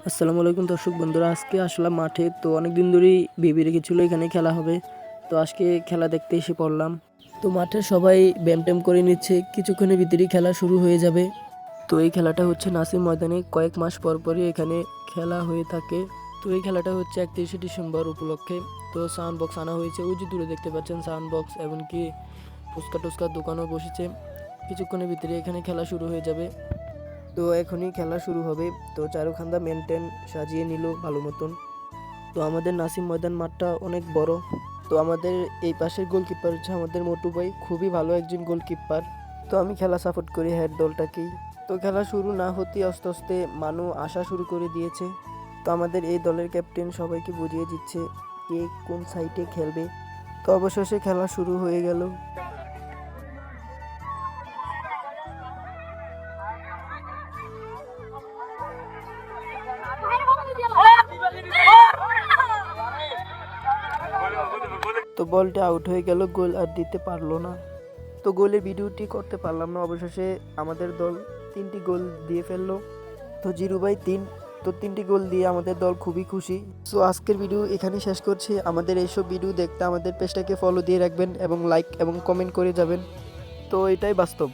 আসসালামু আলাইকুম দর্শক বন্ধুরা, আজকে আসলাম মাঠে। তো অনেক দিন ধরেই ভেবে রেখেছিল এখানে খেলা হবে। তো আজকে খেলা দেখতে এসে পড়লাম। তো মাঠে সবাই ব্যায়াম ট্যাম করে নিচ্ছে, কিছুক্ষণের ভিতরেই খেলা শুরু হয়ে যাবে। তো এই খেলাটা হচ্ছে নাসিম ময়দানে কয়েক মাস পর পরই এখানে খেলা হয়ে থাকে। তো এই খেলাটা হচ্ছে 31শে ডিসেম্বর উপলক্ষে। তো সাউন্ড বক্স আনা হয়েছে, ওই যে দূরে দেখতে পাচ্ছেন সাউন্ড বক্স, এমনকি ফুচকা টুচকার দোকানও বসেছে। কিছুক্ষণের ভিতরে এখানে খেলা শুরু হয়ে যাবে। তো এখনই খেলা শুরু হবে। তো চারুখান্দা মেনটেন সাজিয়ে নিল ভালো মতন। তো আমাদের নাসিম ময়দান মাঠটা অনেক বড়। তো আমাদের এই পাশের গোলকিপার হচ্ছে আমাদের মোটু ভাই, খুবই ভালো একজন গোলকিপার। তো আমি খেলা সাপোর্ট করি হেড দলটাকেই। তো খেলা শুরু না হতেই আস্তে আস্তে মানু আসা শুরু করে দিয়েছে। তো আমাদের এই দলের ক্যাপ্টেন সবাইকে বুঝিয়ে দিচ্ছে কে কোন সাইডে খেলবে। তো অবশেষে খেলা শুরু হয়ে গেল। তো বলটা আউট হয়ে গেল, গোল আর দিতে পারলো না। তো গোলের ভিডিওটি করতে পারলাম না। অবশেষে আমাদের দল 3টি গোল দিয়ে ফেললো। তো জিরু ভাই 3। তো 3টি গোল দিয়ে আমাদের দল খুবই খুশি। সো আজকের ভিডিও এখানেই শেষ করছি। আমাদের এইসব ভিডিও দেখতে আমাদের পেজটাকে ফলো দিয়ে রাখবেন এবং লাইক এবং কমেন্ট করে যাবেন। তো এটাই বাস্তব।